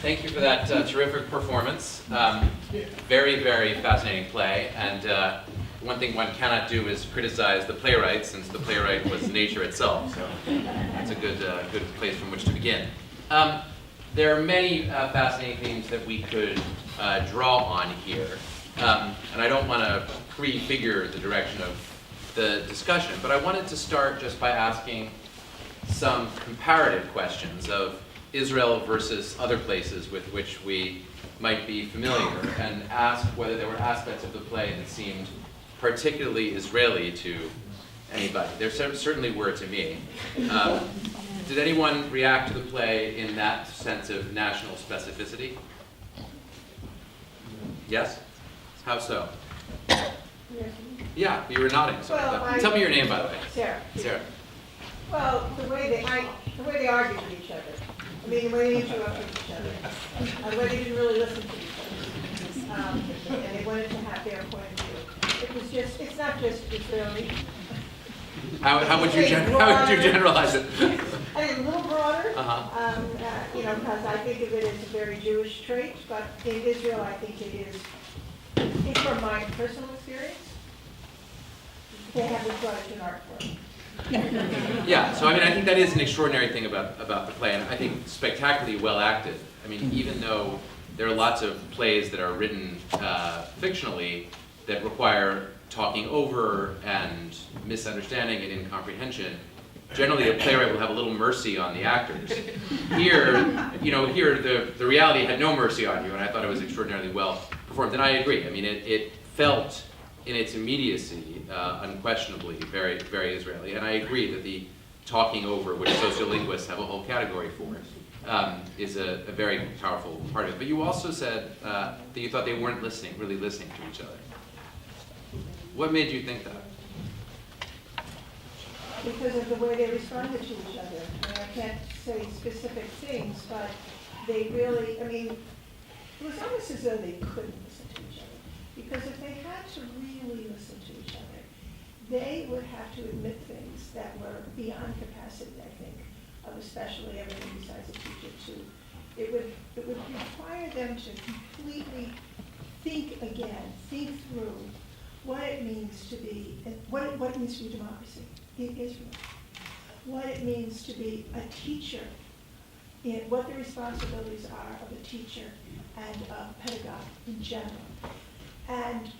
Thank you for that terrific performance. Very, very fascinating play. And one thing one cannot do is criticize the playwright, since the playwright was nature itself. So that's a good place from which to begin. There are many fascinating themes that we could draw on here. And I don't want to prefigure the direction of the discussion, but I wanted to start just by asking some comparative questions of Israel versus other places with which we might be familiar, and ask whether there were aspects of the play that seemed particularly Israeli to anybody. There certainly were to me. Did anyone react to the play in that sense of national specificity? Yes? How so? Yeah, you were nodding. So tell me your name, by the way. Sarah. Sarah. Well, the way they argued with each other. I mean, the way they interrupted each other. The way they didn't really listen to each other. And they wanted to have their point of view. It was just, it's not just Israeli. How would you generalize it? I mean, a little broader, because I think of it as a very Jewish trait, but in Israel, I think it is, from my personal experience, they have this brought it to an art form. Yeah, so I mean, I think that is an extraordinary thing about the play, and I think spectacularly well acted. I mean, even though there are lots of plays that are written fictionally that require talking over and misunderstanding and incomprehension, generally a playwright will have a little mercy on the actors. Here, the reality had no mercy on you, and I thought it was extraordinarily well performed. And I agree. I mean, it felt in its immediacy, unquestionably, very, very Israeli. And I agree that the talking over, which sociolinguists have a whole category for, is a very powerful part of it. But you also said that you thought they weren't really listening to each other. What made you think that? Because of the way they responded to each other. I mean, I can't say specific things, but they really, I mean, it was almost as though they couldn't listen to each other. Because if they had to really listen to each other, they would have to admit things that were beyond capacity, I think, of especially everything besides a teacher too. It would require them to completely think again, think through what it means to be, what it means to be democracy in Israel, what it means to be a teacher, what the responsibilities are of a teacher and a pedagogue in general. And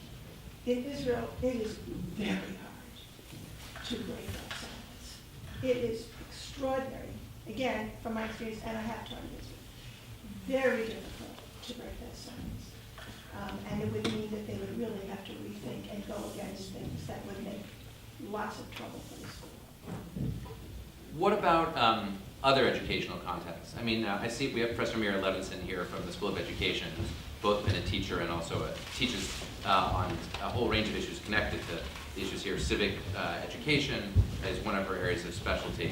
in Israel, it is very hard to break that silence. It is extraordinary, again, from my experience, and I have taught in Israel, very difficult to break that silence. And it would mean that they would really have to rethink and go against things that would make lots of trouble for the school. What about other educational contexts? I mean, I see we have Professor Ramiro Levinson here from the School of Education, who's both been a teacher and also teaches on a whole range of issues connected to the issues here. Civic education is one of her areas of specialty.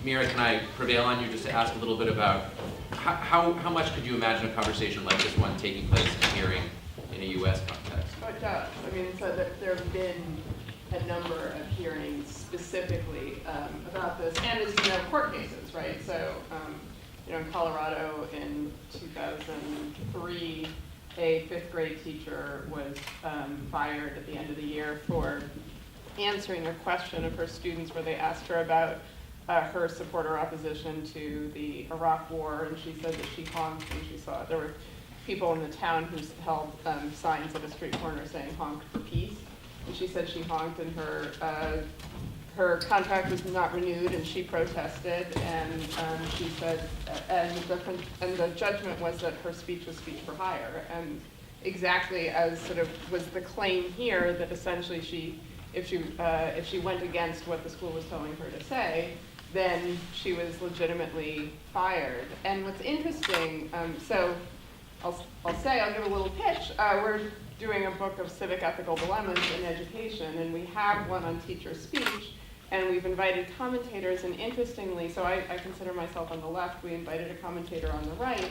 Mira, can I prevail on you just to ask a little bit about how much could you imagine a conversation like this one taking place in a hearing in a U.S. context? Oh, it does. I mean, so there have been a number of hearings specifically about this, and as you know, court cases, right? So, in Colorado in 2003, a fifth grade teacher was fired at the end of the year for answering a question of her students where they asked her about her support or opposition to the Iraq War, and she said that she honked when she saw it. There were people in the town who held signs at a street corner saying "honk for peace," and she said she honked, and her contract was not renewed, and she protested, and she said, and the judgment was that her speech was speech for hire, and exactly as sort of was the claim here, that essentially if she went against what the school was telling her to say, then she was legitimately fired. And what's interesting, so I'll give a little pitch. We're doing a book of civic ethical dilemmas in education, and we have one on teacher speech, and we've invited commentators, and interestingly, so I consider myself on the left, we invited a commentator on the right,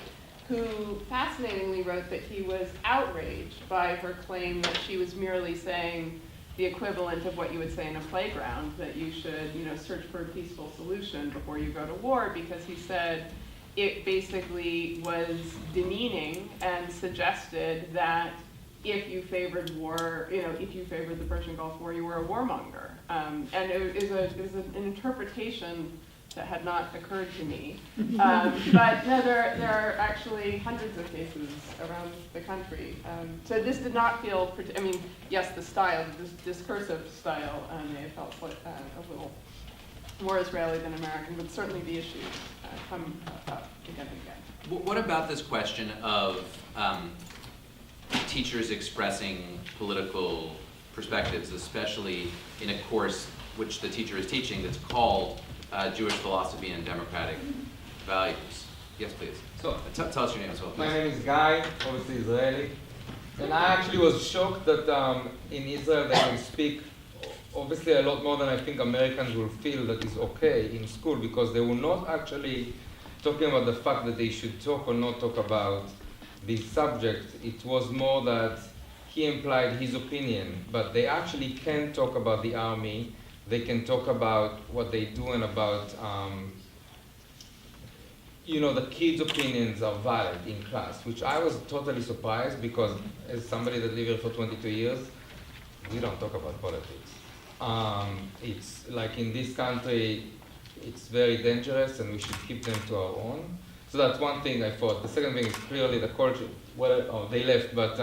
who fascinatingly wrote that he was outraged by her claim that she was merely saying the equivalent of what you would say in a playground, that you should, search for a peaceful solution before you go to war, because he said, it basically was demeaning and suggested that if you favored war, if you favored the Persian Gulf War, you were a warmonger. And it was an interpretation that had not occurred to me. But no, there are actually hundreds of cases around the country. So this did not feel, yes, the style, this discursive style may have felt a little more Israeli than American, but certainly the issues come up again and again. What about this question of teachers expressing political perspectives, especially in a course which the teacher is teaching that's called Jewish philosophy and democratic values? Yes, please. So, tell us your name as well, please. My name is Guy, obviously Israeli. And I actually was shocked that in Israel they will speak obviously a lot more than I think Americans will feel that is okay in school, because they were not actually talking about the fact that they should talk or not talk about this subject. It was more that he implied his opinion, but they actually can talk about the army, they can talk about what they do and about, the kids' opinions are valid in class, which I was totally surprised, because as somebody that lived here for 22 years, we don't talk about politics. It's like in this country, it's very dangerous and we should keep them to our own. So that's one thing I thought. The second thing is clearly the culture. They left, but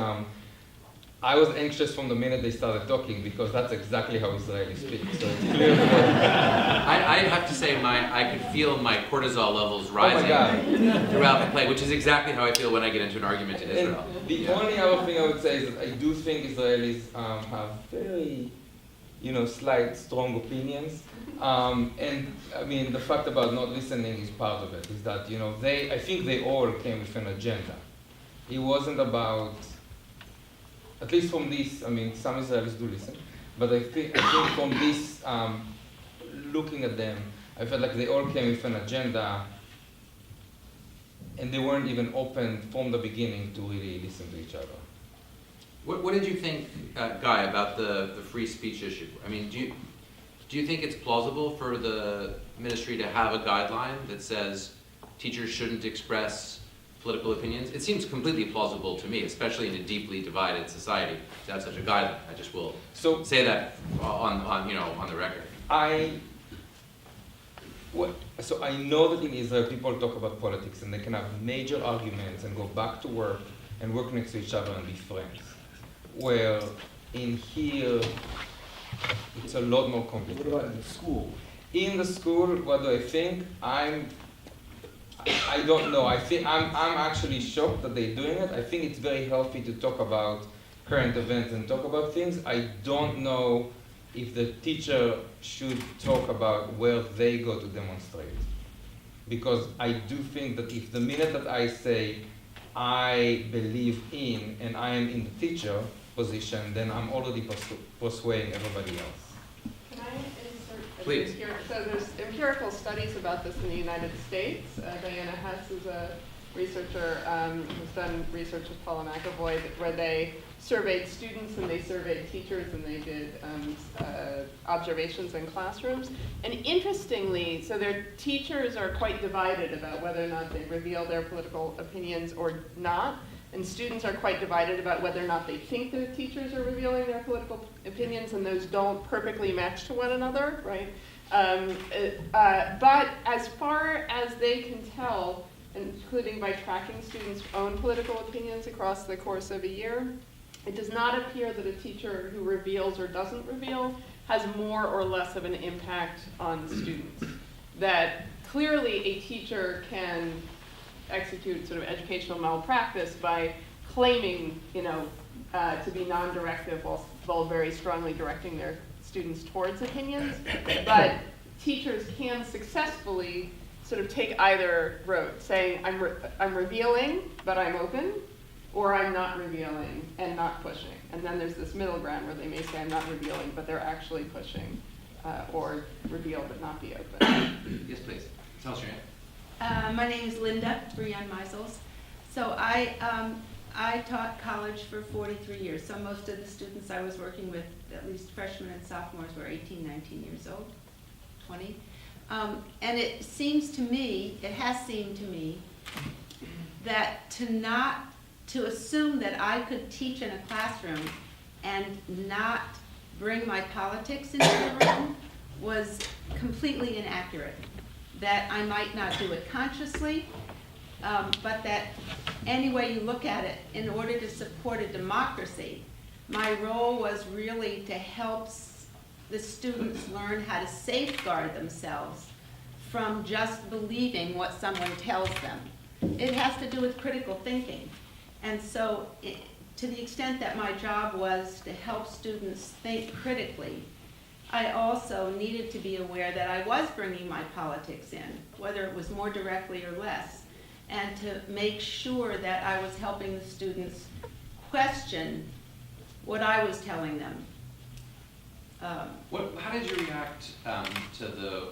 I was anxious from the minute they started talking, because that's exactly how Israelis speak. So it's clear. I have to say, I could feel my cortisol levels rising throughout the play, which is exactly how I feel when I get into an argument in Israel. And the only other thing I would say is that I do think Israelis have very, slight, strong opinions. And I mean, the fact about not listening is part of it, is that, I think they all came with an agenda. It wasn't about, at least from this, some Israelis do listen, but I think from this, looking at them, I felt like they all came with an agenda, and they weren't even open from the beginning to really listen to each other. What did you think, Guy, about the free speech issue? I mean, do you think it's plausible for the ministry to have a guideline that says teachers shouldn't express political opinions? It seems completely plausible to me, especially in a deeply divided society, to have such a guideline. I just will say that on the record. So I know that in Israel people talk about politics and they can have major arguments and go back to work and work next to each other and be friends. Where in here, it's a lot more complicated. What about in the school? In the school, what do I think? I don't know. I'm actually shocked that they're doing it. I think it's very healthy to talk about current events and talk about things. I don't know if the teacher should talk about where they go to demonstrate. Because I do think that if the minute that I say I believe in and I am in the teacher position, then I'm already persuading everybody else. Can I insert? Please. So there's empirical studies about this in the United States. Diana Hess is a researcher who's done research with Paulo McAvoy, where they surveyed students and they surveyed teachers and they did observations in classrooms. And interestingly, so their teachers are quite divided about whether or not they reveal their political opinions or not. And students are quite divided about whether or not they think their teachers are revealing their political opinions, and those don't perfectly match to one another, right? But as far as they can tell, including by tracking students' own political opinions across the course of a year, it does not appear that a teacher who reveals or doesn't reveal has more or less of an impact on the students. That clearly a teacher can execute sort of educational malpractice by claiming, to be non-directive while very strongly directing their students towards opinions. But teachers can successfully sort of take either road, saying I'm revealing, but I'm open, or I'm not revealing and not pushing. And then there's this middle ground where they may say I'm not revealing, but they're actually pushing, or reveal but not be open. Yes, please. Tell us your name. My name is Linda Brianne Meisels. So I taught college for 43 years. So most of the students I was working with, at least freshmen and sophomores, were 18, 19 years old, 20. And it seems to me, it has seemed to me, that to assume that I could teach in a classroom and not bring my politics into the room was completely inaccurate. That I might not do it consciously, but that any way you look at it, in order to support a democracy, my role was really to help the students learn how to safeguard themselves from just believing what someone tells them. It has to do with critical thinking. And so, to the extent that my job was to help students think critically, I also needed to be aware that I was bringing my politics in, whether it was more directly or less, and to make sure that I was helping the students question what I was telling them. How did you react to the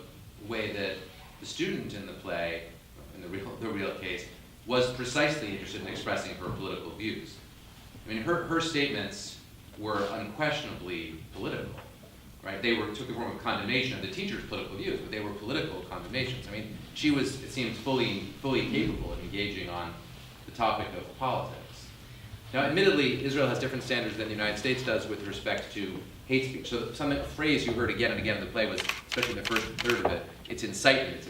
way that the student in the play, in the real case, was precisely interested in expressing her political views? I mean, her statements were unquestionably political, right? They took the form of condemnation of the teacher's political views, but they were political condemnations. I mean, she was, it seems, fully capable of engaging on the topic of politics. Now, admittedly, Israel has different standards than the United States does with respect to hate speech. So a phrase you heard again and again in the play was, especially in the first third of it, it's incitement,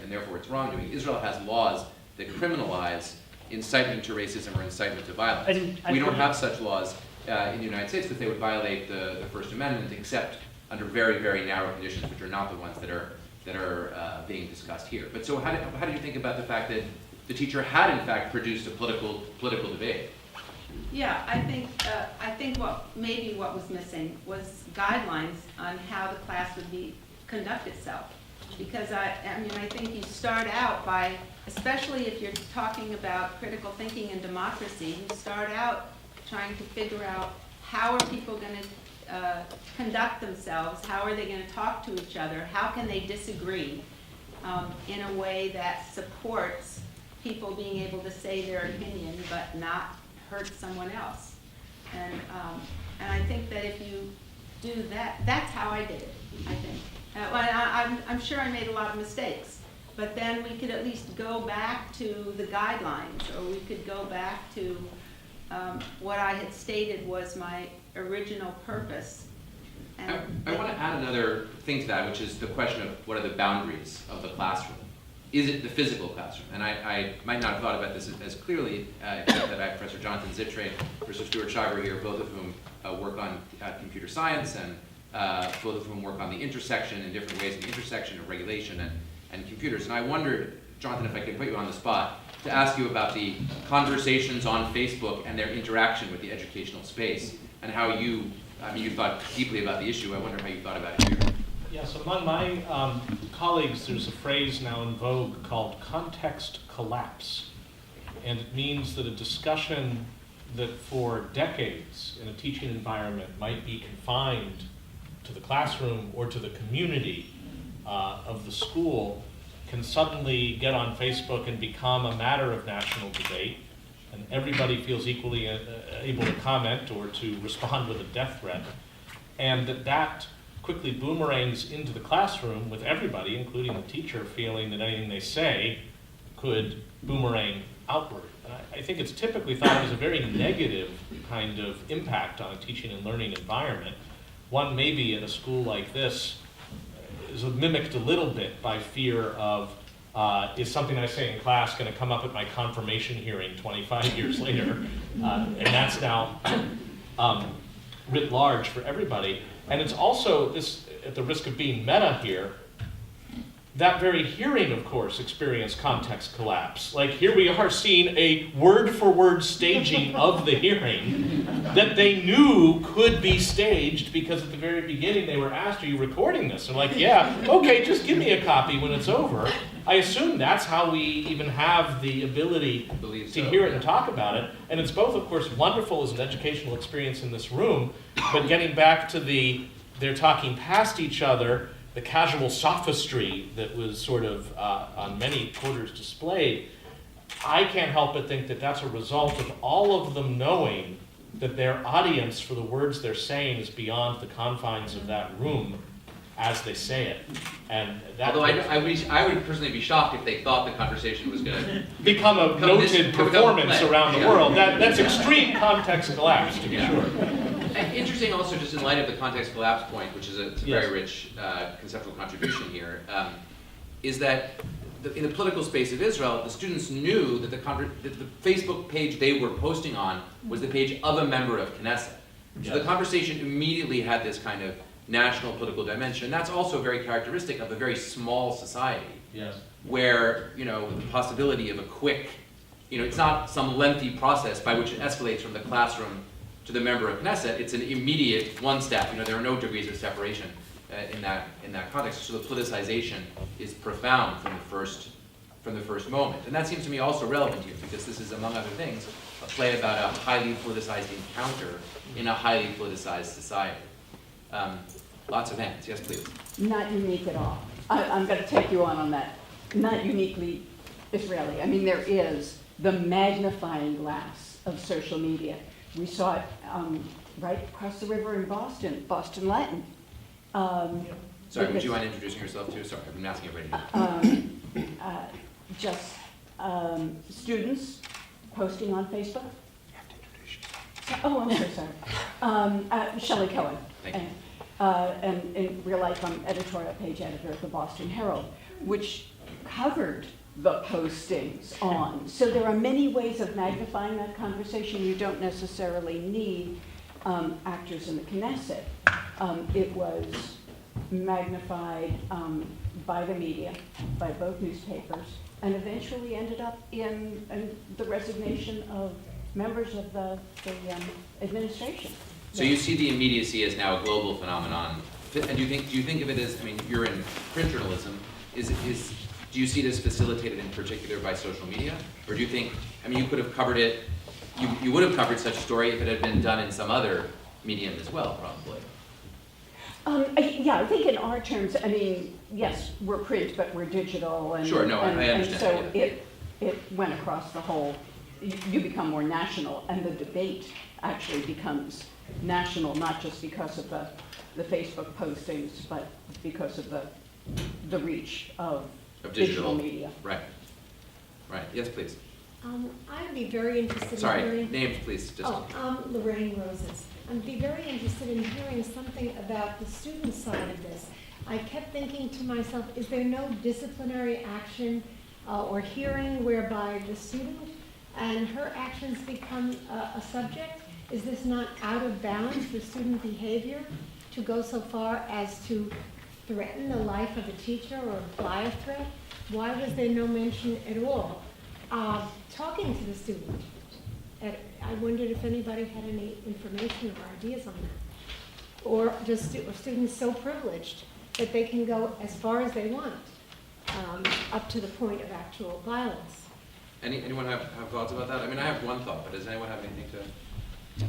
and therefore it's wrongdoing. Israel has laws that criminalize incitement to racism or incitement to violence. We don't have such laws in the United States because they would violate the First Amendment, except under very, very narrow conditions, which are not the ones that are being discussed here. But so how do you think about the fact that the teacher had in fact produced a political debate? Yeah, I think what was missing was guidelines on how the class would conduct itself. Because I think you start out by, especially if you're talking about critical thinking and democracy, you start out trying to figure out how are people going to conduct themselves, how are they going to talk to each other, how can they disagree in a way that supports people being able to say their opinion but not hurt someone else. And I think that if you do that, that's how I did it, I think. I'm sure I made a lot of mistakes, but then we could at least go back to the guidelines, or we could go back to what I had stated was my original purpose. And I want to add another thing to that, which is the question of what are the boundaries of the classroom. Is it the physical classroom? And I might not have thought about this as clearly, except that I have Professor Jonathan Zittrain, Professor Stuart Shiver here, both of whom work on computer science, and both of whom work on the intersection in different ways, the intersection of regulation and computers. And I wondered, Jonathan, if I could put you on the spot, to ask you about the conversations on Facebook and their interaction with the educational space, and how you thought deeply about the issue. I wonder how you thought about it here. Yes, among my colleagues, there's a phrase now in vogue called context collapse. And it means that a discussion that for decades in a teaching environment might be confined to the classroom or to the community of the school can suddenly get on Facebook and become a matter of national debate. And everybody feels equally able to comment or to respond with a death threat. And that quickly boomerangs into the classroom with everybody, including the teacher, feeling that anything they say could boomerang outward. And I think it's typically thought of as a very negative kind of impact on a teaching and learning environment. One maybe in a school like this is mimicked a little bit by fear of, is something I say in class going to come up at my confirmation hearing 25 years later? And that's now writ large for everybody. And it's also, this, at the risk of being meta here, that very hearing, of course, experienced context collapse. Like, here we are seeing a word-for-word staging of the hearing that they knew could be staged, because at the very beginning they were asked, are you recording this? And like, yeah, okay, just give me a copy when it's over. I assume that's how we even have the ability to hear it and talk about it. And it's both, of course, wonderful as an educational experience in this room, but getting back to they're talking past each other, the casual sophistry that was sort of on many quarters displayed, I can't help but think that that's a result of all of them knowing that their audience for the words they're saying is beyond the confines of that room, as they say it. And that Although I would personally be shocked if they thought the conversation was going to become a noted performance play. around the Yeah. world. That's extreme context collapse, to be sure. And interesting also, just in light of the context collapse point, which is it's a Yes. very rich conceptual contribution here, is that in the political space of Israel, the students knew that that the Facebook page they were posting on was the page of a member of Knesset. So the Yes. conversation immediately had this kind of national political dimension. That's also very characteristic of a very small society, Yes. where the possibility of a quick, it's not some lengthy process by which it escalates from the classroom to the member of Knesset. It's an immediate one step. There are no degrees of separation in that context. So the politicization is profound from the first moment, and that seems to me also relevant here because this is, among other things, a play about a highly politicized encounter in a highly politicized society. Lots of hands. Yes, please. Not unique at all. I'm going to take you on that. Not uniquely Israeli. I mean, there is the magnifying glass of social media. We saw it right across the river in Boston, Boston Latin. Sorry, would you mind introducing yourself too? Sorry, I've been asking everybody. Just students posting on Facebook. You have to introduce yourself. Oh, I'm so sorry. Shelley Cohen. Thank you. And in real life, I'm editorial page editor of the Boston Herald, which covered the postings on. So there are many ways of magnifying that conversation. You don't necessarily need actors in the Knesset. It was magnified by the media, by both newspapers, and eventually ended up in the resignation of members of the administration. So you see the immediacy as now a global phenomenon, and do you think of it as? I mean, you're in print journalism. Do you see it as facilitated in particular by social media, or do you think? I mean, you could have covered it. You would have covered such a story if it had been done in some other medium as well, probably. Yeah, I think in our terms, I mean, yes, we're print, but we're digital, and Sure, no, I understand And so that, yeah. it went across the whole. You become more national, and the debate actually becomes national, not just because of the Facebook postings, but because of the reach of digital media. Right. Yes, please. I'd be very interested in Sorry, hearing. names, please. Just. Lorraine Roses. I'd be very interested in hearing something about the student side of this. I kept thinking to myself, is there no disciplinary action or hearing whereby the student and her actions become a subject? Is this not out of bounds for student behavior to go so far as to threaten the life of a teacher or imply a threat? Why was there no mention at all? Talking to the student, I wondered if anybody had any information or ideas on that. Or just students so privileged that they can go as far as they want, up to the point of actual violence. Anyone have thoughts about that? I mean, I have one thought, but does anyone have anything to?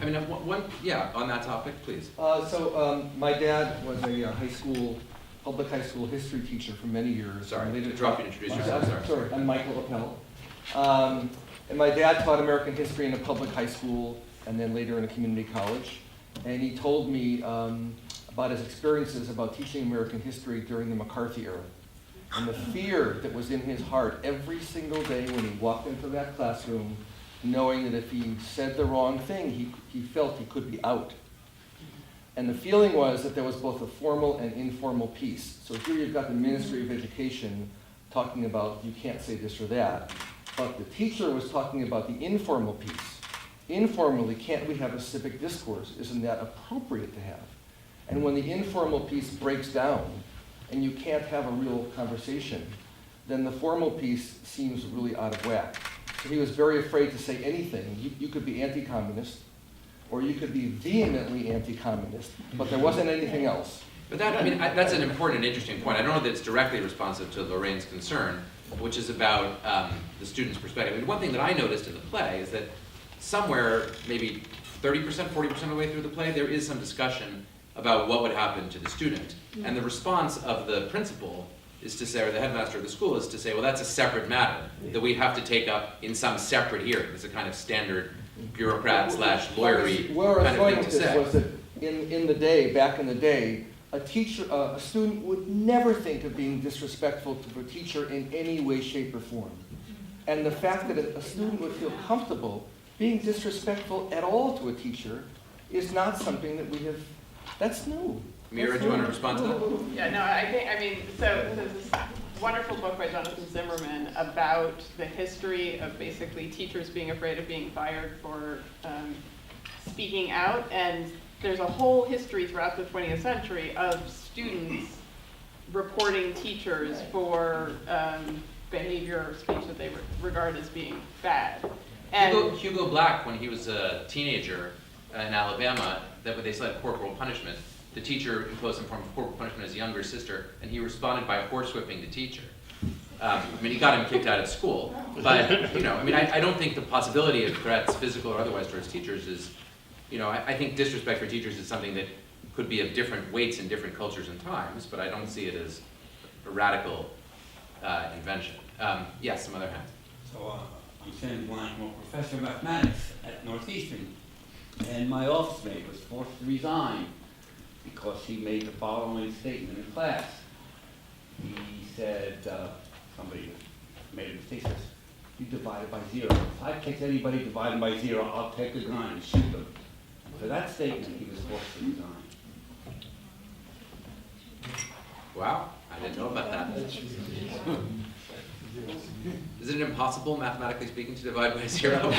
I mean, on that topic, please. My dad was a public high school history teacher for many years. Sorry, to drop you, introduce yourself. Sorry. I'm Michael Appel. And my dad taught American history in a public high school and then later in a community college. And he told me about his experiences about teaching American history during the McCarthy era. And the fear that was in his heart every single day when he walked into that classroom, knowing that if he said the wrong thing, he felt he could be out. And the feeling was that there was both a formal and informal piece. So here you've got the Ministry of Education talking about you can't say this or that, but the teacher was talking about the informal piece. Informally, can't we have a civic discourse? Isn't that appropriate to have? And when the informal piece breaks down and you can't have a real conversation, then the formal piece seems really out of whack. So he was very afraid to say anything. You could be anti-communist, or you could be vehemently anti-communist, but there wasn't anything else. But that's an important and interesting point. I don't know that it's directly responsive to Lorraine's concern, which is about the student's perspective. I mean, one thing that I noticed in the play is that somewhere, maybe 30%, 40% of the way through the play, there is some discussion about what would happen to the student. And the response of the principal is to say, or the headmaster of the school is to say, well, that's a separate matter that we have to take up in some separate hearing. It's a kind of standard bureaucrat / lawyery Where I was kind of going thing with to this say. was that back in the day, a student would never think of being disrespectful to a teacher in any way, shape, or form. And the fact that a student would feel comfortable being disrespectful at all to a teacher is not something that we have, that's new. Mira, do you want to respond to that? Yeah, no, I mean, so there's this wonderful book by Jonathan Zimmerman about the history of basically teachers being afraid of being fired for speaking out, and there's a whole history throughout the 20th century of students reporting teachers for behavior or speech that they regard as being bad. And Hugo Black, when he was a teenager in Alabama, that when they still had corporal punishment, the teacher imposed some form of corporal punishment on his younger sister, and he responded by horsewhipping the teacher. I mean, he got him kicked out of school, but, you know, I mean, I don't think the possibility of threats, physical or otherwise, towards teachers is, you know, I think disrespect for teachers is something that could be of different weights in different cultures and times, but I don't see it as a radical invention. Yes, some other hands. So I'm Sam Blank, I'm a professor of mathematics at Northeastern, and my office mate was forced to resign because he made the following statement in class. He said, somebody made a mistake, says, you divided by 0. If I catch anybody dividing by 0, I'll take a gun and shoot them. For that statement, he was forced to resign. Wow, I didn't know about that. Is it impossible, mathematically speaking, to divide by 0?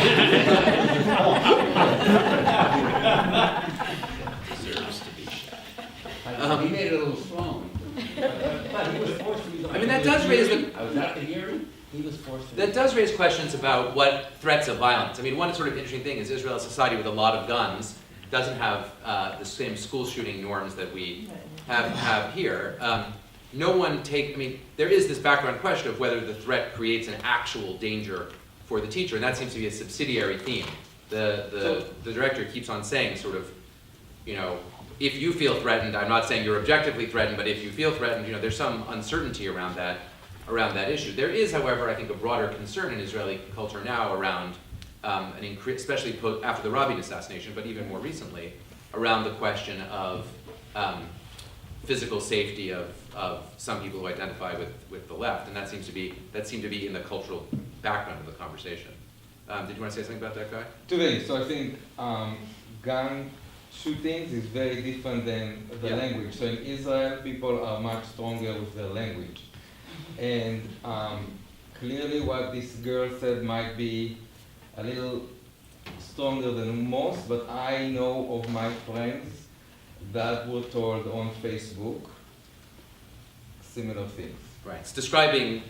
Deserves to be shot. He made it a little strong. But he was forced to resign. I mean, that does raise the... I was at the hearing, he was forced to That does raise questions about what threats of violence. I mean, one sort of interesting thing is Israel is a society with a lot of guns, doesn't have the same school shooting norms that we have here. No one I mean, there is this background question of whether the threat creates an actual danger for the teacher, and that seems to be a subsidiary theme. The director keeps on saying sort of, you know, if you feel threatened, I'm not saying you're objectively threatened, but if you feel threatened, you know, there's some uncertainty around that issue. There is, however, I think a broader concern in Israeli culture now around, especially after the Rabin assassination, but even more recently, around the question of physical safety of some people who identify with the left, and that seemed to be in the cultural background of the conversation. Did you want to say something about that, Guy? Two things. So I think gun shootings is very different than the language. So in Israel, people are much stronger with their language. And clearly what this girl said might be a little stronger than most, but I know of my friends that were told on Facebook similar things. Right. It's describing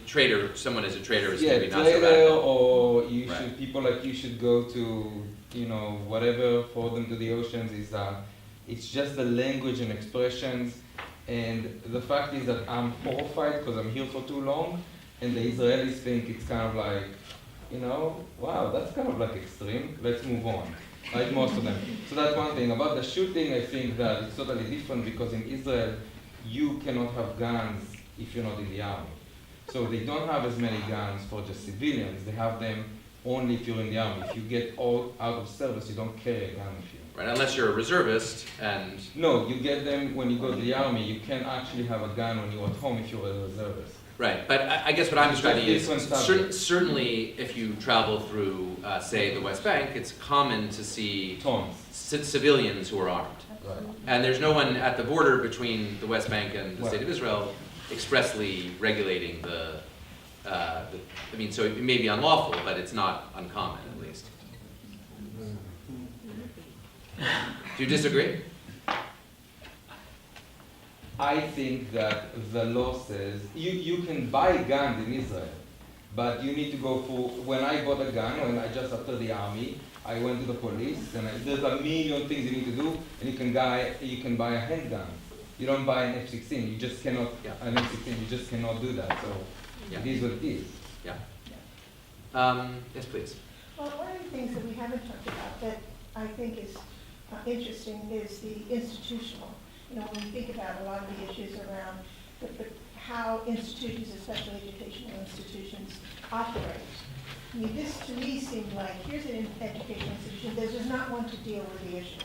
someone as a traitor is maybe not so traitor, radical. or you Right. should, people like you should go to, you know, whatever, for them to the oceans is, it's just the language and expressions. And the fact is that I'm horrified because I'm here for too long, and the Israelis think it's kind of like, you know, wow, that's kind of like extreme, let's move on. Right, most of them. So that's one thing. About the shooting, I think that it's totally different because in Israel, you cannot have guns if you're not in the army. So they don't have as many guns for just civilians. They have them only if you're in the army. If you get out of service, you don't carry a gun with you. Right, unless you're a reservist and... No, you get them when you go to the army. You can actually have a gun when you're at home if you're a reservist. Right, but I guess what I'm describing is Different subject. certainly if you travel through, say, the West Bank, it's common to see Tons. civilians who are armed. Right. And there's no one at the border between the West Bank and the Right. State of Israel expressly regulating I mean, so it may be unlawful, but it's not uncommon, at least. Do you disagree? I think that the law says you can buy guns in Israel, but you need to go for, when I bought a gun, when I just after the army, I went to the police, and there's a million things you need to do, and you can buy a handgun. You don't buy an F-16, you just cannot, an F-16, you just cannot do that, so it is what it is. Yeah. Yes, please. Well, one of the things that we haven't talked about that I think is interesting is the institutional. You know, when we think about a lot of the issues around how institutions, especially educational institutions, operate. I mean, this to me seemed like, here's an educational institution that does not want to deal with the issue.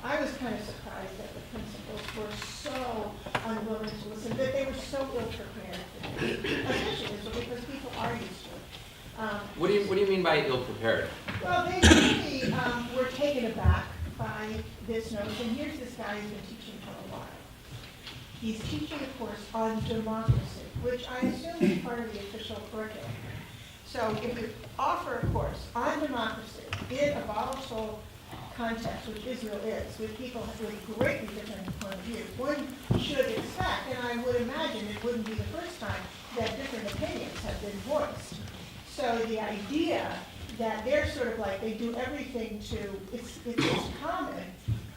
I was kind of surprised that the principals were so unwilling to listen, that they were so ill-prepared for this, especially because people are used to it. What do you mean by ill-prepared? Well, they really were taken aback by this notion. Here's this guy who's been teaching for a while. He's teaching a course on democracy, which I assume is part of the official curriculum. So if you offer a course on democracy in a volatile context, which Israel is, with people with greatly different point of view, one should expect, and I would imagine it wouldn't be the first time that different opinions have been voiced. So the idea that they're sort of like, they do everything to, it's common,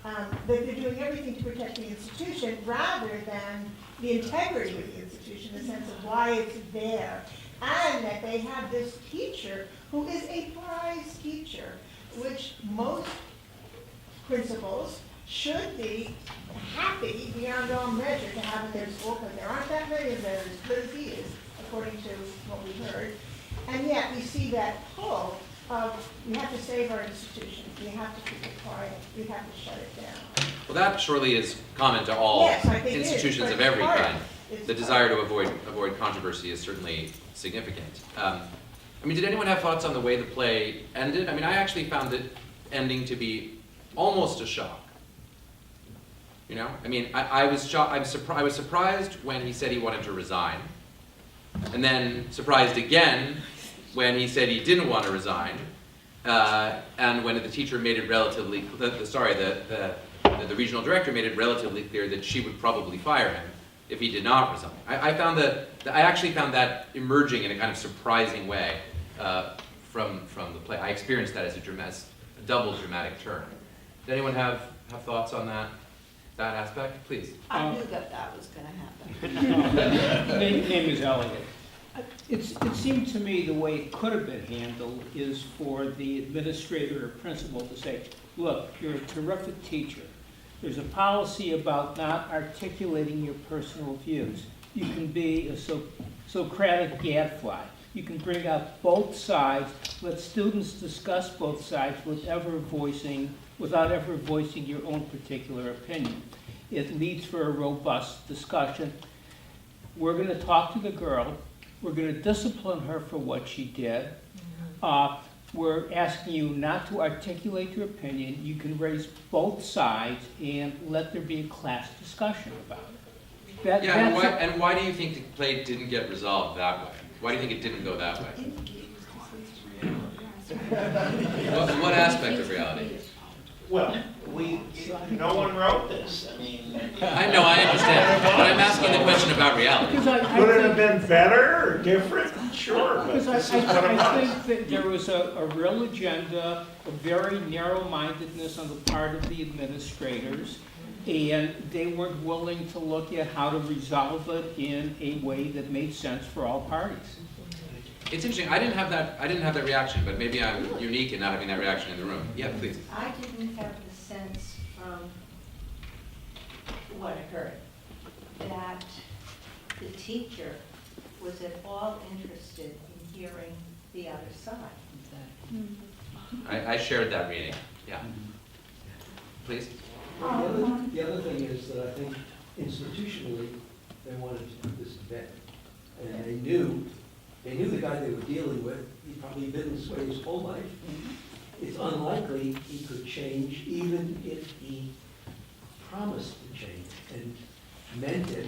that they're doing everything to protect the institution rather than the integrity of the institution, the sense of why it's there, and that they have this teacher who is a prize teacher, which most principals should be happy beyond all measure to have in their school, because there aren't that many of them as good as he is, according to what we heard. And yet we see that pull of, we have to save our institutions, we have to keep it quiet, we have to shut it down. Well, that surely is common to all Yes, I think it is, institutions but of it's every hard. kind. It's The desire to avoid controversy is certainly significant. I mean, did anyone have thoughts on the way the play ended? I mean, I actually found it ending to be almost a shock. You know, I mean, I was shocked. I was surprised when he said he wanted to resign, and then surprised again when he said he didn't want to resign, and when the teacher made it relatively, the regional director made it relatively clear that she would probably fire him if he did not resign. I actually found that emerging in a kind of surprising way from the play. I experienced that as a double dramatic turn. Did anyone have thoughts on that aspect? Please. I knew that was going to happen. Name is Elliot. It seemed to me the way it could have been handled is for the administrator or principal to say, look, you're a terrific teacher. There's a policy about not articulating your personal views. You can be a Socratic gadfly. You can bring out both sides, let students discuss both sides without ever voicing your own particular opinion. It leads for a robust discussion. We're going to talk to the girl. We're going to discipline her for what she did. We're asking you not to articulate your opinion. You can raise both sides and let there be a class discussion about it. And why do you think the play didn't get resolved that way? Why do you think it didn't go that way? What aspect of reality? Well, no one wrote this. I mean, I know, I understand, but I'm asking the question about reality. Could it have been better or different? Sure, but this is what it I was. think that there was a real agenda, a very narrow-mindedness on the part of the administrators, and they weren't willing to look at how to resolve it in a way that made sense for all parties. It's interesting. I didn't have that reaction, but maybe I'm unique in not having that reaction in the room. Yeah, please. I didn't have the sense from what I heard that the teacher was at all interested in hearing the other side. I shared that reading. Yeah. Please. The other thing is that I think institutionally they wanted to do this event, and they knew the guy they were dealing with. He'd probably been this way his whole life. It's unlikely he could change, even if he promised to change and meant it.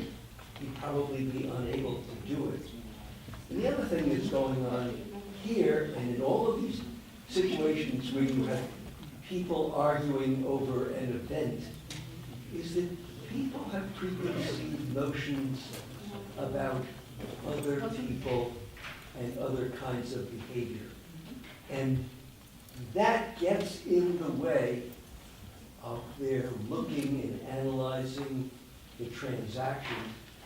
He'd probably be unable to do it. And the other thing that's going on here and in all of these situations where you have people arguing over an event is that people have preconceived notions about other people and other kinds of behavior. And that gets in the way of their looking and analyzing the transaction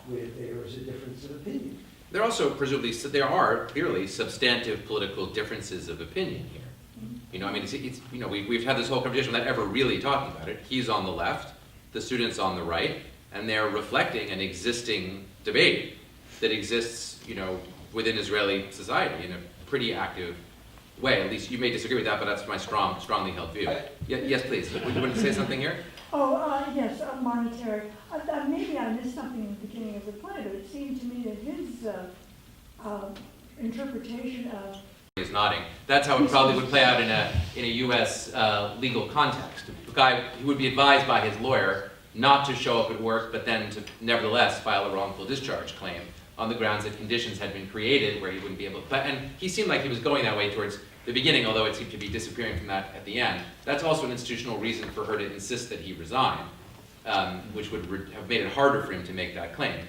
where there is a difference of opinion. There are clearly substantive political differences of opinion here. You know, I mean, we've had this whole conversation without ever really talking about it. He's on the left, the student's on the right, and they're reflecting an existing debate. that exists, within Israeli society in a pretty active way. At least you may disagree with that, but that's my strongly held view. Yes, please. Would you want to say something here? Yes, monetary. Maybe I missed something in the beginning of the play, but it seemed to me that his interpretation of is nodding. That's how it probably would play out in a U.S. Legal context. The guy who would be advised by his lawyer not to show up at work, but then to nevertheless file a wrongful discharge claim on the grounds that conditions had been created where he wouldn't be able to. And he seemed like he was going that way towards the beginning, although it seemed to be disappearing from that at the end. That's also an institutional reason for her to insist that he resign, which would have made it harder for him to make that claim.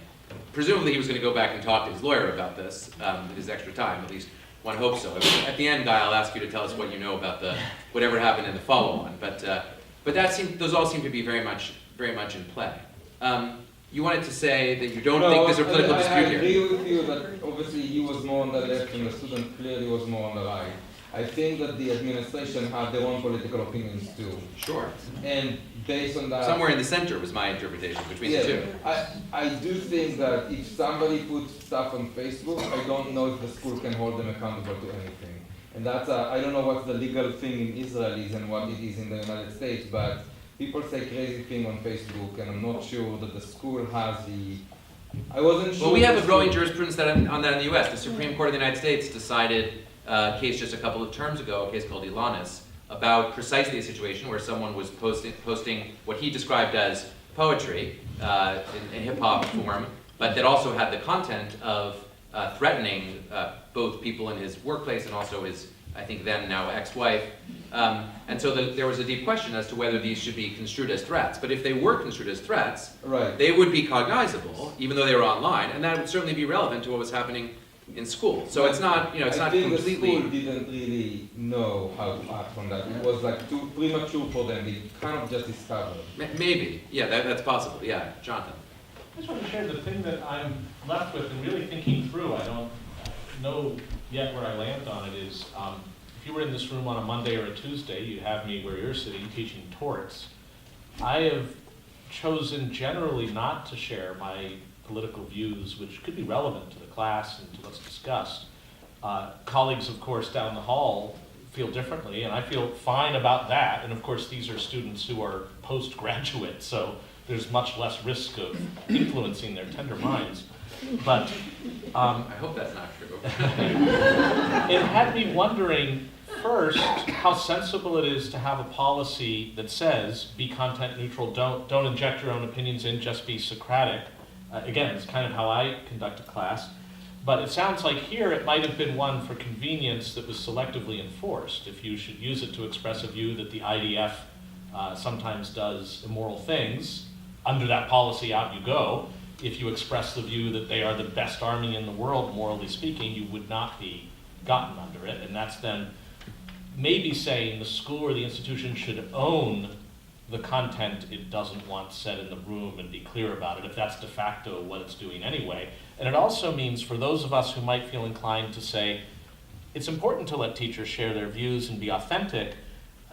Presumably he was going to go back and talk to his lawyer about this with his extra time, at least one hopes so. At the end, Guy, I'll ask you to tell us what you know about whatever happened in the follow-on. But those all seem to be very much in play. You wanted to say that you don't think there's a political dispute here. I agree with you that obviously he was more on the left and the student clearly was more on the right. I think that the administration had their own political opinions too. Sure. And based on that... Somewhere in the center was my interpretation between the two. I do think that if somebody puts stuff on Facebook, I don't know if the school can hold them accountable to anything. And that's, I don't know what the legal thing in Israel is and what it is in the United States, but people say crazy thing on Facebook, and I'm not sure that the school has the... I wasn't sure... Well, we have a growing jurisprudence on that in the U.S. The Supreme Court of the United States decided a case just a couple of terms ago, a case called Alanas, about precisely a situation where someone was posting what he described as poetry in hip-hop form, but that also had the content of threatening both people in his workplace and also his, I think then now ex-wife. And so there was a deep question as to whether these should be construed as threats. But if they were construed as threats, right, they would be cognizable, even though they were online, and that would certainly be relevant to what was happening in school. So it's not, it's not completely... I think the school didn't really know how to act on that. It was like too premature for them. They kind of just discovered. Maybe. Yeah, that's possible. Yeah. Jonathan. I just want to share the thing that I'm left with and really thinking through. I don't know yet where I land on it is, if you were in this room on a Monday or a Tuesday, you'd have me where you're sitting teaching torts. I have chosen generally not to share my political views, which could be relevant to the class and to what's discussed. Colleagues, of course, down the hall feel differently, and I feel fine about that. And of course, these are students who are postgraduate, so there's much less risk of influencing their tender minds. But I hope that's not true. It had me wondering, first, how sensible it is to have a policy that says, be content neutral, don't inject your own opinions in, just be Socratic. Again, it's kind of how I conduct a class. But it sounds like here it might have been one for convenience that was selectively enforced. If you should use it to express a view that the IDF sometimes does immoral things, under that policy out you go. If you express the view that they are the best army in the world, morally speaking, you would not be gotten under it. And that's then maybe saying the school or the institution should own the content it doesn't want said in the room and be clear about it, if that's de facto what it's doing anyway. And it also means for those of us who might feel inclined to say, it's important to let teachers share their views and be authentic.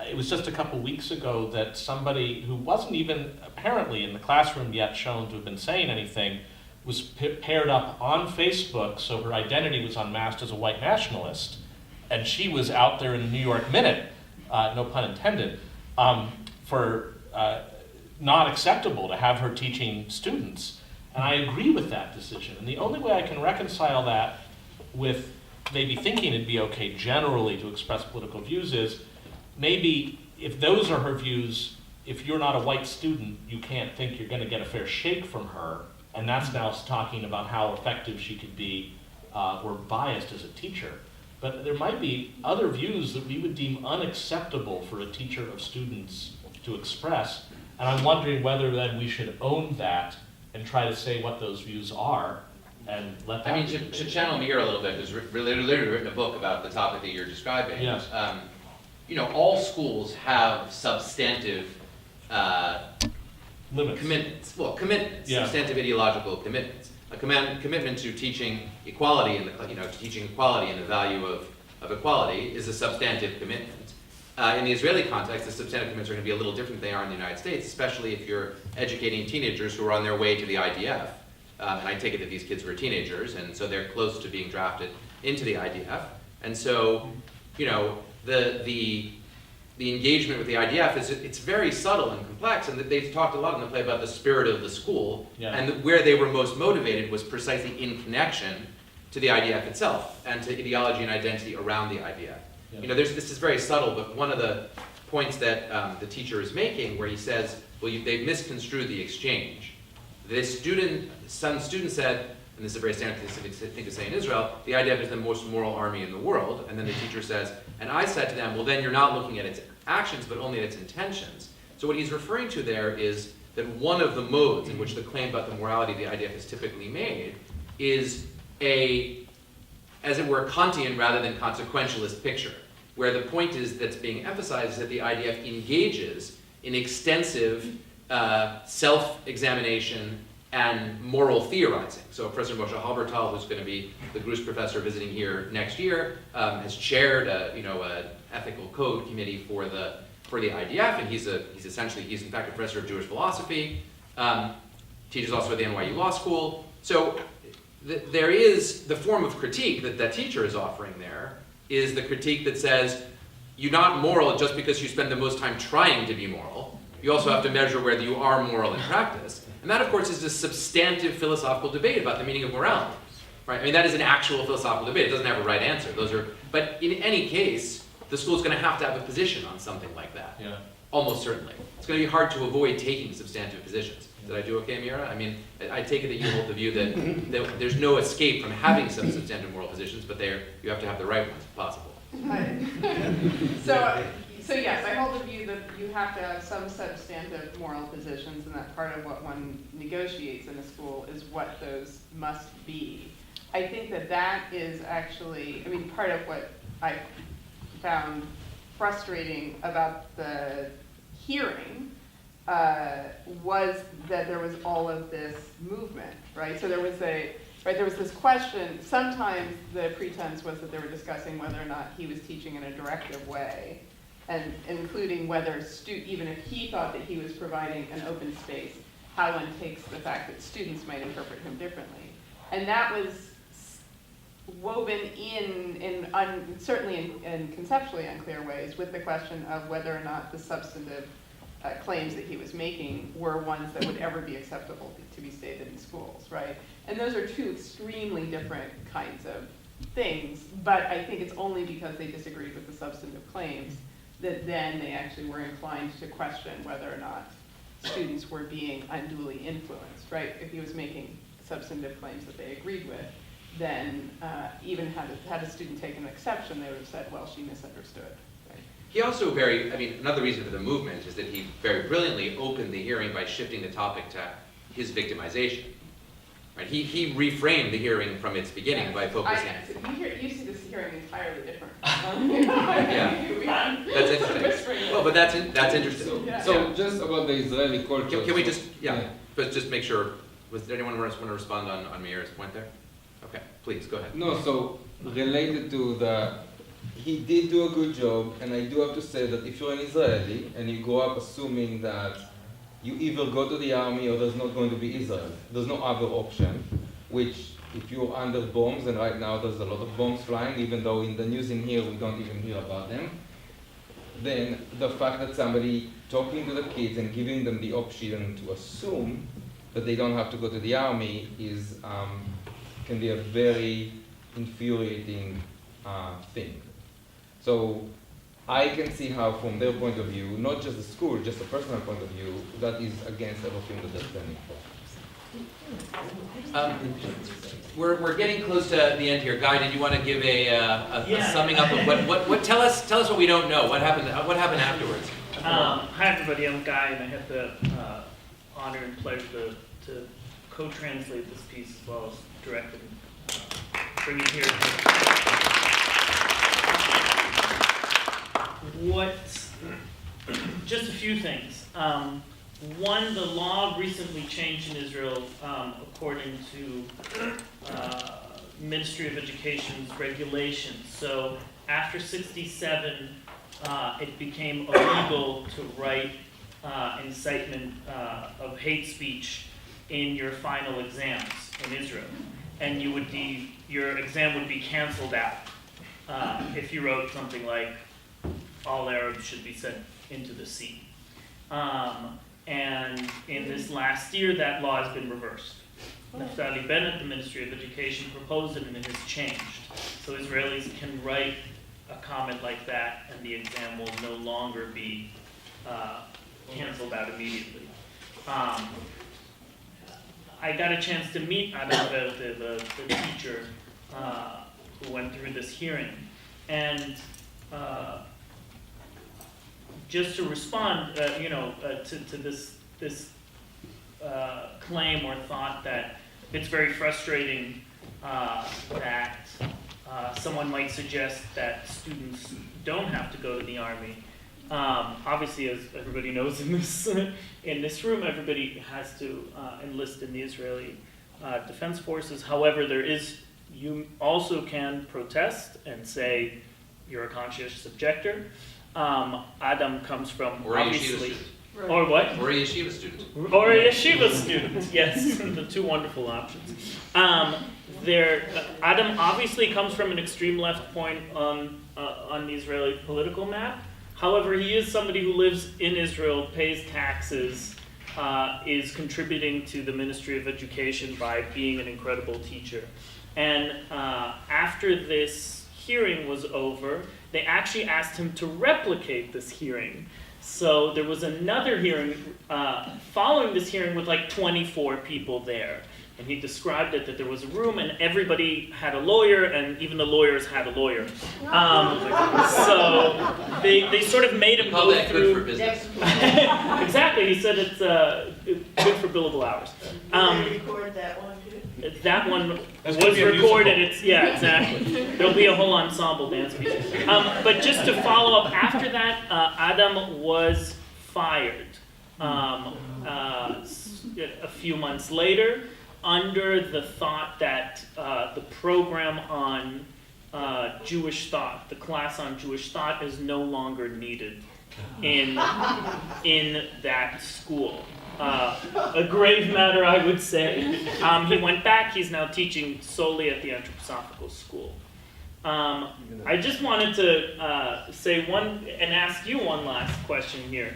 It was just a couple weeks ago that somebody who wasn't even apparently in the classroom yet shown to have been saying anything was paired up on Facebook, so her identity was unmasked as a white nationalist, and she was out there in the New York Minute, no pun intended, for not acceptable to have her teaching students. And I agree with that decision. And the only way I can reconcile that with maybe thinking it'd be okay generally to express political views is maybe if those are her views, if you're not a white student, you can't think you're going to get a fair shake from her. And that's now talking about how effective she could be or biased as a teacher. But there might be other views that we would deem unacceptable for a teacher of students to express. And I'm wondering whether then we should own that and try to say what those views are and let that... I mean, to channel me here a little bit, there's literally written a book about the topic that you're describing. Yes. All schools have substantive limits. Commitments. Well, commitments, yeah. Substantive ideological commitments. A commitment to teaching equality and teaching equality and the value of equality is a substantive commitment. In the Israeli context, the substantive commitments are going to be a little different than they are in the United States, especially if you're educating teenagers who are on their way to the IDF. and I take it that these kids were teenagers, and so they're close to being drafted into the IDF. And so, you know, the engagement with the IDF it's very subtle and complex, and that they've talked a lot in the play about the spirit of the school, and where they were most motivated was precisely in connection to the IDF itself and to ideology and identity around the IDF. Yeah. You know, this is very subtle, but one of the points that the teacher is making, where he says, well, they've misconstrued the exchange. Some student said, and this is a very standard thing to say in Israel, the IDF is the most moral army in the world. And then the teacher says, and I said to them, well, then you're not looking at its actions, but only at its intentions. So what he's referring to there is that one of the modes in which the claim about the morality of the IDF is typically made is as it were, Kantian rather than consequentialist picture, where the point that's being emphasized is that the IDF engages in extensive self-examination and moral theorizing. So Professor Moshe Halbertal, who's going to be the Gruss professor visiting here next year, has chaired an ethical code committee for the IDF, and he's in fact a professor of Jewish philosophy. Teaches also at the NYU Law School. So there is the form of critique that teacher is offering there is the critique that says you're not moral just because you spend the most time trying to be moral. You also have to measure whether you are moral in practice. And that, of course, is a substantive philosophical debate about the meaning of morality. Right? I mean, that is an actual philosophical debate. It doesn't have a right answer. But in any case, the school is going to have to have a position on something like that. Yeah. Almost certainly. It's going to be hard to avoid taking substantive positions. Did I do okay, Mira? I mean, I take it that you hold the view that there's no escape from having some substantive moral positions, but you have to have the right ones if possible. So yes, I hold the view that you have to have some substantive moral positions, and that part of what one negotiates in a school is what those must be. I think that is actually, I mean, part of what I found frustrating about the hearing was that there was all of this movement, right? So there was this question. Sometimes the pretense was that they were discussing whether or not he was teaching in a directive way, and including whether even if he thought that he was providing an open space, how one takes the fact that students might interpret him differently. And that was woven certainly in conceptually unclear ways with the question of whether or not the substantive claims that he was making were ones that would ever be acceptable to be stated in schools, right? And those are two extremely different kinds of things, but I think it's only because they disagreed with the substantive claims that then they actually were inclined to question whether or not students were being unduly influenced, right? If he was making substantive claims that they agreed with, then even had a student taken an exception, they would have said, well, she misunderstood. Right? He also another reason for the movement is that he very brilliantly opened the hearing by shifting the topic to his victimization. Right? He reframed the hearing from its beginning by focusing. You see this hearing entirely different. Yeah, that's interesting. Well, but that's interesting. Yeah. So just about the Israeli culture. Can we just but just make sure. Was there anyone want to respond on Meir's point there? Okay, please go ahead. No, so related to he did do a good job, and I do have to say that if you're an Israeli and you grow up assuming that you either go to the army or there's not going to be Israel, there's no other option, which if you're under bombs, and right now there's a lot of bombs flying, even though in the news in here we don't even hear about them, then the fact that somebody talking to the kids and giving them the option to assume that they don't have to go to the army can be a very infuriating thing. So I can see how from their point of view, not just the school, just a personal point of view, that is against everything that they're standing for. We're getting close to the end here. Guy, did you want to give a summing up of what tell us what we don't know? What happened afterwards? Hi everybody, I'm Guy, and I had the honor and pleasure to co-translate this piece as well as direct and bring it here. Just a few things. One, the law recently changed in Israel according to Ministry of Education's regulations. So after 1967, it became illegal to write incitement of hate speech in your final exams in Israel, and your exam would be canceled out if you wrote something like, all Arabs should be sent into the sea. And in this last year, that law has been reversed. Naftali Bennett, the Ministry of Education, proposed it and it has changed. So Israelis can write a comment like that and the exam will no longer be canceled out immediately. I got a chance to meet Adam, the teacher who went through this hearing. And just to respond, to this claim or thought that it's very frustrating that someone might suggest that students don't have to go to the Army. Obviously, as everybody knows in this room, everybody has to enlist in the Israeli Defense Forces. However, you also can protest and say you're a conscientious objector. Adam comes from, or obviously, right. Or what? Or a yeshiva student. Or a yeshiva student, yes, the two wonderful options. Adam obviously comes from an extreme left point on the Israeli political map. However, he is somebody who lives in Israel, pays taxes, is contributing to the Ministry of Education by being an incredible teacher. And after this hearing was over, they actually asked him to replicate this hearing. So there was another hearing following this hearing with like 24 people there. And he described it that there was a room and everybody had a lawyer and even the lawyers had a lawyer. So they sort of made him go through. Good for business. Exactly, he said it's good for billable hours. Did they record that one too? That one was recorded. Yeah, exactly. There'll be a whole ensemble dance piece. But just to follow up, after that, Adam was fired a few months later under the thought that the program on Jewish thought, the class on Jewish thought, is no longer needed in that school. A grave matter, I would say. He went back. He's now teaching solely at the Anthroposophical School. I just wanted to say and ask you one last question here.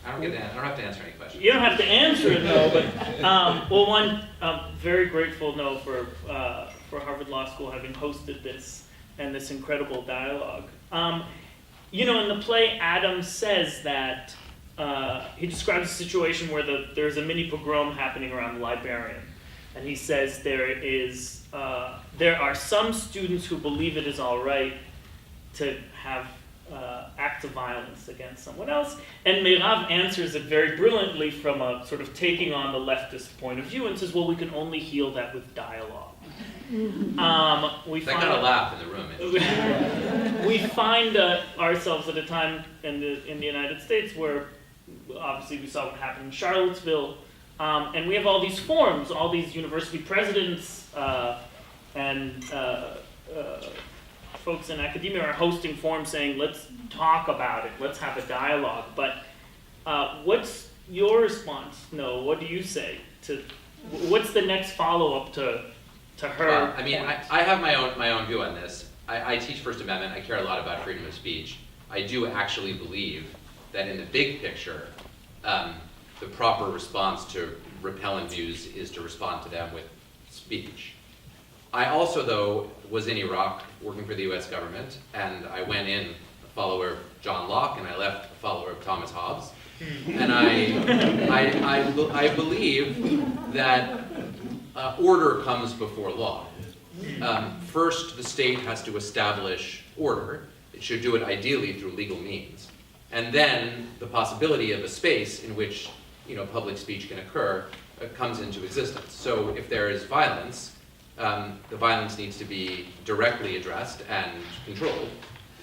I don't have to answer any questions. You don't have to answer it, though. But I'm very grateful, for Harvard Law School having hosted this and this incredible dialogue. In the play, Adam says that he describes a situation where there's a mini pogrom happening around the librarian, and he says there are some students who believe it is all right to have acts of violence against someone else, and Meirav answers it very brilliantly from a sort of taking on the leftist point of view and says, well, we can only heal that with dialogue. That got a laugh in the room. We find ourselves at a time in the United States where obviously we saw what happened in Charlottesville, and we have all these forums, all these university presidents and folks in academia are hosting forums saying, let's talk about it, let's have a dialogue. But what's your response, Noah? What do you say? What's the next follow-up to her? I have my own view on this. I teach First Amendment. I care a lot about freedom of speech. I do actually believe that in the big picture, the proper response to repellent views is to respond to them with speech. I also, though, was in Iraq working for the US government, and I went in a follower of John Locke, and I left a follower of Thomas Hobbes. And I believe that order comes before law. First, the state has to establish order. It should do it ideally through legal means. And then the possibility of a space in which public speech can occur comes into existence. So if there is violence, the violence needs to be directly addressed and controlled,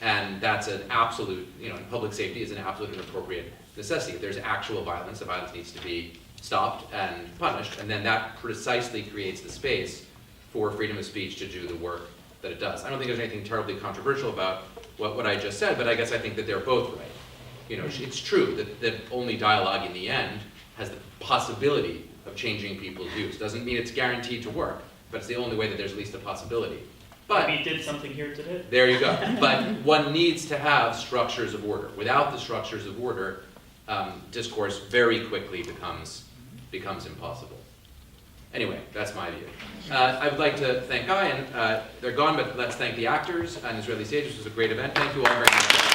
and that's an absolute, public safety is an absolute and appropriate necessity. If there's actual violence, the violence needs to be stopped and punished, and then that precisely creates the space for freedom of speech to do the work that it does. I don't think there's anything terribly controversial about what I just said, but I guess I think that they're both right. It's true that only dialogue in the end has the possibility of changing people's views. Doesn't mean it's guaranteed to work, but it's the only way that there's at least a possibility. But We did something here today. there you go. But one needs to have structures of order. Without the structures of order, discourse very quickly becomes impossible. Anyway, that's my view. I would like to thank Guy, and they're gone, but let's thank the actors and Israeli Sage. This was a great event. Thank you all very much.